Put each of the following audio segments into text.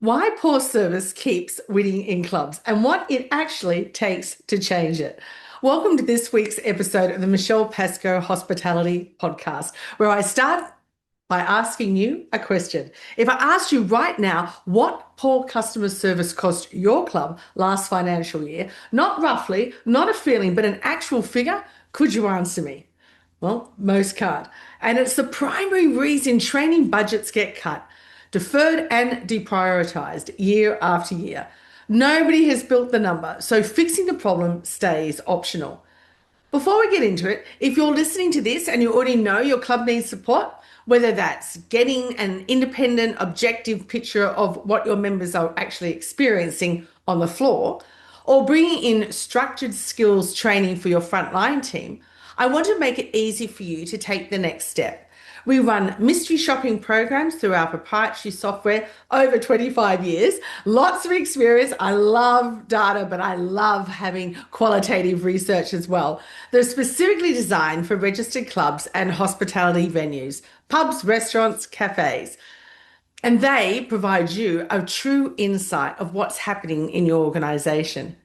Why poor service keeps winning in clubs and what it actually takes to change it. Welcome to this week's episode of the Michelle Pascoe Hospitality Podcast, where I start by asking you a question. If I asked you right now what poor customer service cost your club last financial year, not roughly, not a feeling, but an actual figure, could you answer me? Well, most can't. And it's the primary reason training budgets get cut, deferred and deprioritized year after year. Nobody has built the number, so fixing the problem stays optional. Before we get into it, if you're listening to this and you already know your club needs support, whether that's getting an independent, objective picture of what your members are actually experiencing on the floor, or bringing in structured skills training for your frontline team, I want to make it easy for you to take the next step. We run mystery shopping programs through our proprietary software over 25 years. Lots of experience. I love data, but I love having qualitative research as well. They're specifically designed for registered clubs and hospitality venues, pubs, restaurants, cafes. And they provide you a true insight of what's happening in your organisation.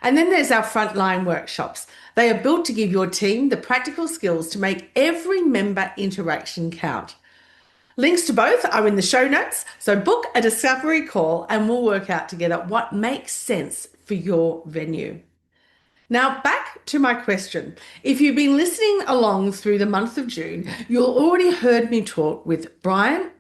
And then there's our frontline workshops. They are built to give your team the practical skills to make every member interaction count. Links to both are in the show notes, so book a discovery call and we'll work out together what makes sense for your venue. Now, back to my question. If you've been listening along through the month of June, you'll already heard me talk with Brian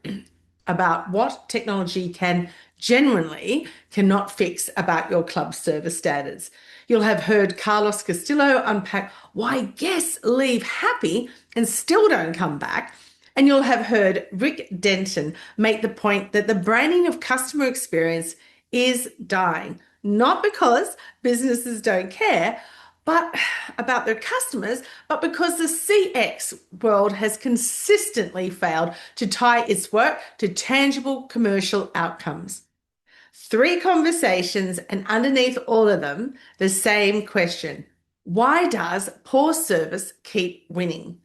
about what technology can genuinely cannot fix about your club service standards. You'll have heard Carlos Castillo unpack why guests leave happy and still don't come back. And you'll have heard Rick Denton make the point that the branding of customer experience is dying, not because businesses don't care, but about their customers, but because the CX world has consistently failed to tie its work to tangible commercial outcomes. Three conversations, and underneath all of them, the same question. Why does poor service keep winning?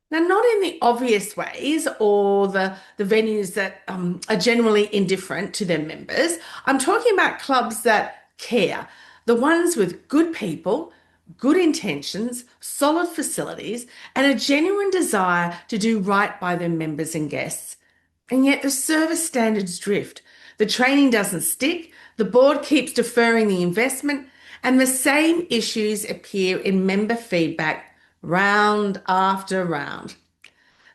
Now, not in the obvious ways or the venues that are generally indifferent to their members. I'm talking about clubs that care, the ones with good people, good intentions, solid facilities, and a genuine desire to do right by their members and guests. And yet the service standards drift. The training doesn't stick, the board keeps deferring the investment, and the same issues appear in member feedback round after round.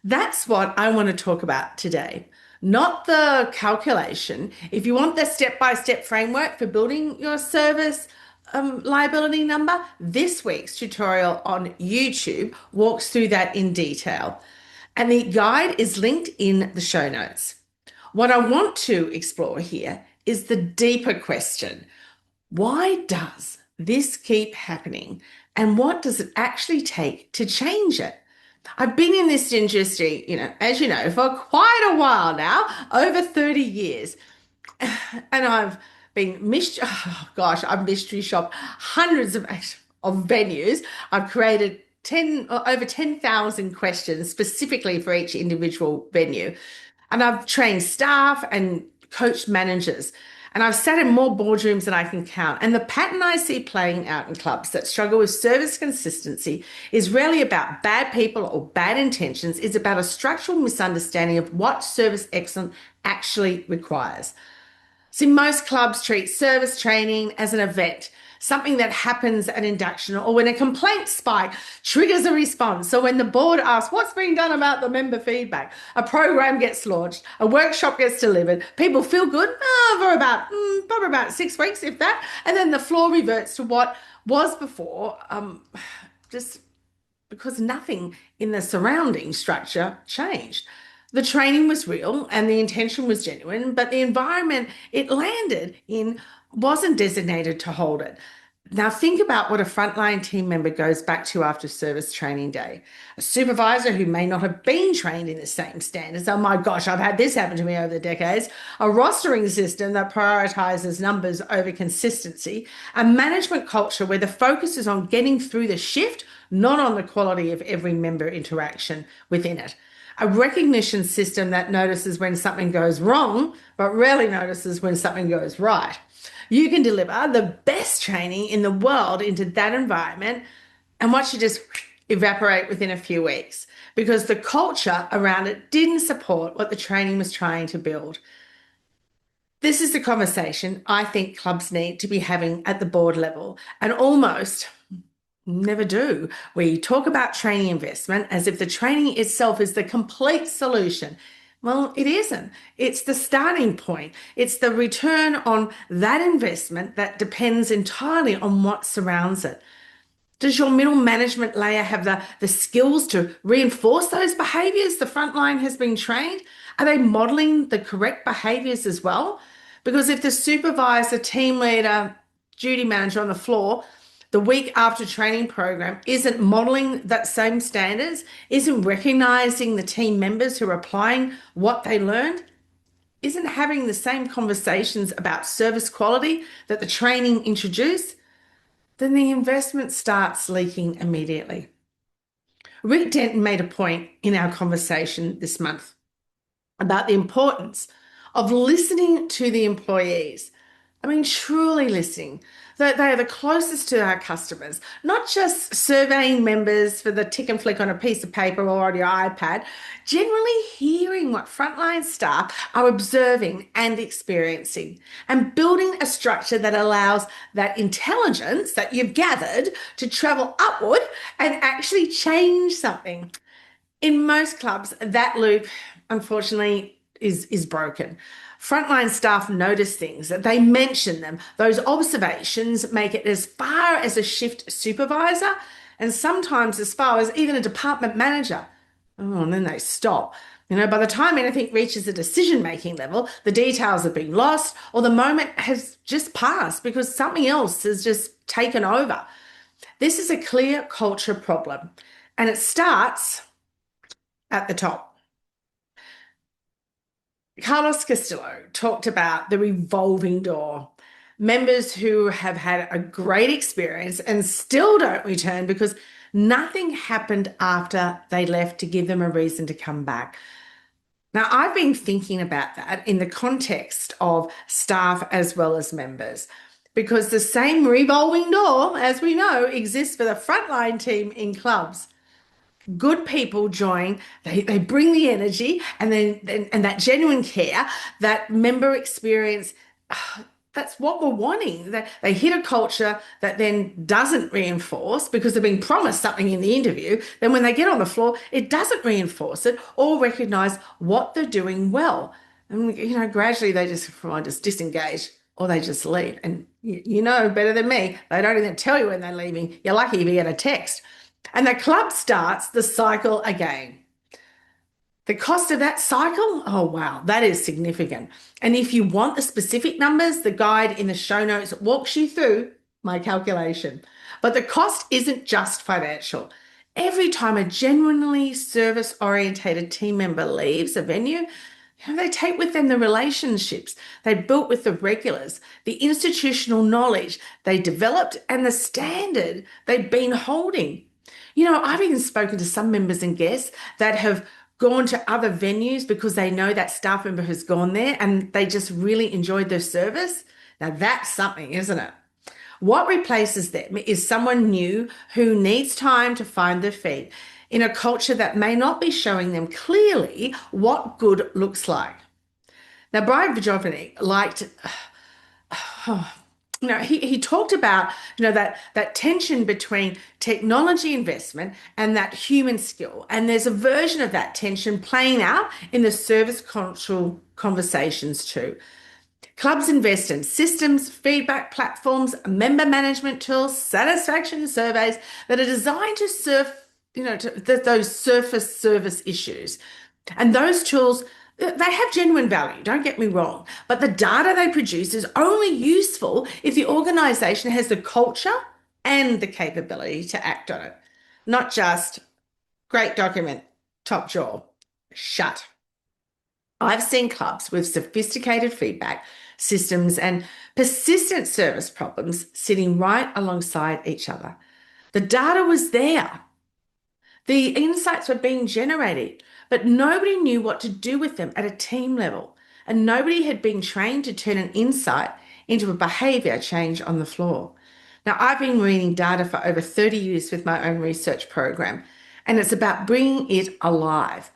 That's what I want to talk about today. Not the calculation. If you want the step-by-step framework for building your service liability number, this week's tutorial on YouTube walks through that in detail. And the guide is linked in the show notes. What I want to explore here is the deeper question. Why does this keep happening? And what does it actually take to change it? I've been in this industry, as you know, for quite a while now, over 30 years. And I've I've mystery shopped hundreds of venues. I've created over 10,000 questions specifically for each individual venue. And I've trained staff and coached managers. And I've sat in more boardrooms than I can count. And the pattern I see playing out in clubs that struggle with service consistency is rarely about bad people or bad intentions. It's about a structural misunderstanding of what service excellence actually requires. See, most clubs treat service training as an event, something that happens at induction or when a complaint spike triggers a response. So when the board asks what's being done about the member feedback, a program gets launched, a workshop gets delivered, people feel good for probably about 6 weeks, if that, and then the floor reverts to what was before, just because nothing in the surrounding structure changed. The training was real and the intention was genuine, but the environment it landed in wasn't designated to hold it. Now, think about what a frontline team member goes back to after service training day. A supervisor who may not have been trained in the same standards. Oh my gosh, I've had this happen to me over the decades. A rostering system that prioritizes numbers over consistency. A management culture where the focus is on getting through the shift, not on the quality of every member interaction within it. a recognition system that notices when something goes wrong, but rarely notices when something goes right. You can deliver the best training in the world into that environment and watch it just evaporate within a few weeks because the culture around it didn't support what the training was trying to build. This is the conversation I think clubs need to be having at the board level and almost never do. We talk about training investment as if the training itself is the complete solution. Well, it isn't. It's the starting point. It's the return on that investment that depends entirely on what surrounds it. Does your middle management layer have the skills to reinforce those behaviors the frontline has been trained? Are they modeling the correct behaviors as well? Because if the supervisor, team leader, duty manager on the floor, the week after training program isn't modeling that same standards, isn't recognizing the team members who are applying what they learned, isn't having the same conversations about service quality that the training introduced, then the investment starts leaking immediately. Rick Denton made a point in our conversation this month about the importance of listening to the employees. I mean, truly listening. That they are the closest to our customers, not just surveying members for the tick and flick on a piece of paper or on your iPad, generally hearing what frontline staff are observing and experiencing, and building a structure that allows that intelligence that you've gathered to travel upward and actually change something. In most clubs, that loop, unfortunately, is broken. Frontline staff notice things, they mention them. Those observations make it as far as a shift supervisor and sometimes as far as even a department manager. Oh, and then they stop. By the time anything reaches a decision-making level, the details have been lost or the moment has just passed because something else has just taken over. This is a clear culture problem, and it starts at the top. Carlos Castillo talked about the revolving door. Members who have had a great experience and still don't return because nothing happened after they left to give them a reason to come back. Now, I've been thinking about that in the context of staff as well as members, because the same revolving door, as we know, exists for the frontline team in clubs. Good people join, they bring the energy and and that genuine care, that member experience. That's what we're wanting. They hit a culture that then doesn't reinforce because they're being promised something in the interview. Then when they get on the floor, it doesn't reinforce it or recognize what they're doing well. And gradually they just disengage or they just leave. And you know better than me, they don't even tell you when they're leaving. You're lucky if you get a text. And the club starts the cycle again. The cost of that cycle, oh wow, that is significant. And if you want the specific numbers, the guide in the show notes walks you through my calculation. But the cost isn't just financial. Every time a genuinely service-orientated team member leaves a venue, they take with them the relationships they built with the regulars, the institutional knowledge they developed, and the standard they've been holding. I've even spoken to some members and guests that have gone to other venues because they know that staff member has gone there and they just really enjoyed their service. Now that's something, isn't it? What replaces them is someone new who needs time to find their feet in a culture that may not be showing them clearly what good looks like. Now, Brian Vajovnik liked, he talked about, that tension between technology investment and that human skill. And there's a version of that tension playing out in the service cultural conversations too. Clubs invest in systems, feedback platforms, member management tools, satisfaction surveys that are designed to serve, those surface service issues. And those tools, they have genuine value, don't get me wrong, but the data they produce is only useful if the organisation has the culture and the capability to act on it, not just great document, top drawer, shut. I've seen clubs with sophisticated feedback systems and persistent service problems sitting right alongside each other. The data was there. The insights were being generated, but nobody knew what to do with them at a team level. And nobody had been trained to turn an insight into a behavior change on the floor. Now, I've been reading data for over 30 years with my own research program, and it's about bringing it alive.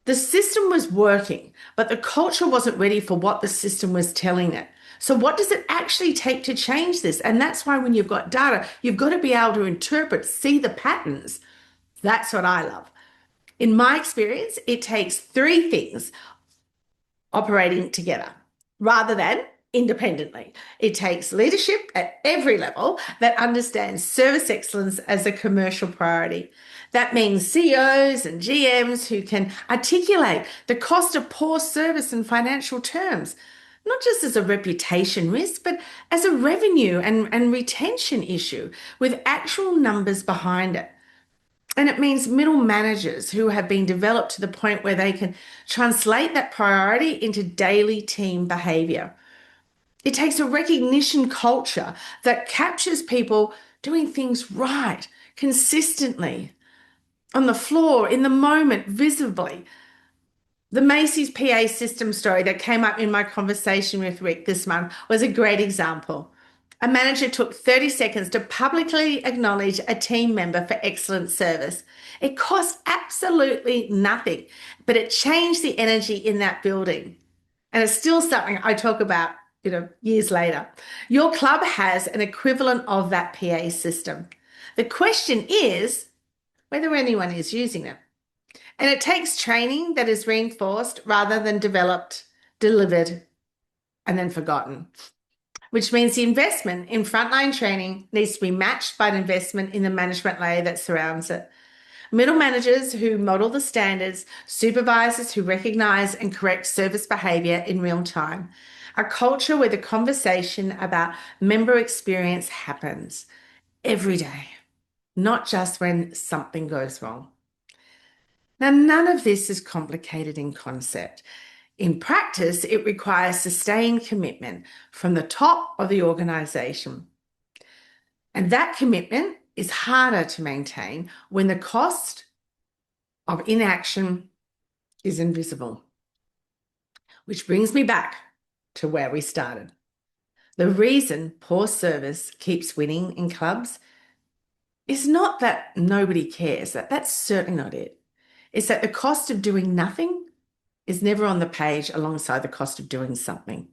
The system was working, but the culture wasn't ready for what the system was telling it. So, what does it actually take to change this? And that's why when you've got data, you've got to be able to interpret, see the patterns. That's what I love. In my experience, it takes three things operating together rather than independently. It takes leadership at every level that understands service excellence as a commercial priority. That means CEOs and GMs who can articulate the cost of poor service in financial terms, not just as a reputation risk, but as a revenue and retention issue with actual numbers behind it. And it means middle managers who have been developed to the point where they can translate that priority into daily team behavior. It takes a recognition culture that captures people doing things right, consistently, on the floor, in the moment, visibly. The Macy's PA system story that came up in my conversation with Rick this month was a great example. A manager took 30 seconds to publicly acknowledge a team member for excellent service. It cost absolutely nothing, but it changed the energy in that building. And it's still something I talk about, years later. Your club has an equivalent of that PA system. The question is whether anyone is using it. And it takes training that is reinforced rather than developed, delivered, and then forgotten, which means the investment in frontline training needs to be matched by an investment in the management layer that surrounds it. Middle managers who model the standards, supervisors who recognize and correct service behavior in real time, a culture where the conversation about member experience happens every day, not just when something goes wrong. Now, none of this is complicated in concept. In practice, it requires sustained commitment from the top of the organisation. And that commitment is harder to maintain when the cost of inaction is invisible. Which brings me back to where we started. The reason poor service keeps winning in clubs is not that nobody cares. That's certainly not it. It's that the cost of doing nothing is never on the page alongside the cost of doing something.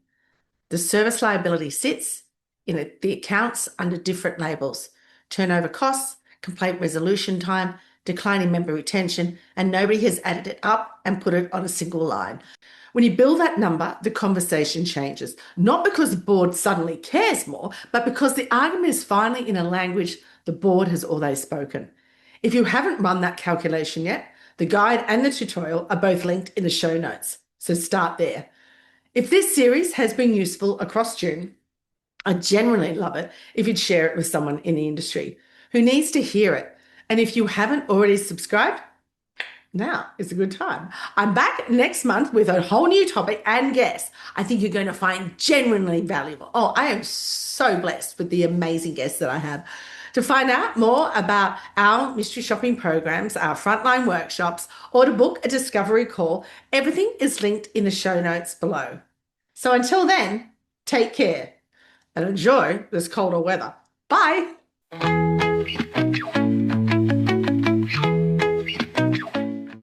The service liability sits in the accounts under different labels: turnover costs, complaint resolution time, declining member retention, and nobody has added it up and put it on a single line. When you build that number, the conversation changes, not because the board suddenly cares more, but because the argument is finally in a language the board has always spoken. If you haven't run that calculation yet, the guide and the tutorial are both linked in the show notes, so start there. If this series has been useful across June, I generally love it if you'd share it with someone in the industry who needs to hear it. And if you haven't already subscribed, now is a good time. I'm back next month with a whole new topic and guests I think you're going to find genuinely valuable. Oh, I am so blessed with the amazing guests that I have. To find out more about our mystery shopping programs, our frontline workshops, or to book a discovery call, everything is linked in the show notes below. So until then, take care and enjoy this colder weather. Bye.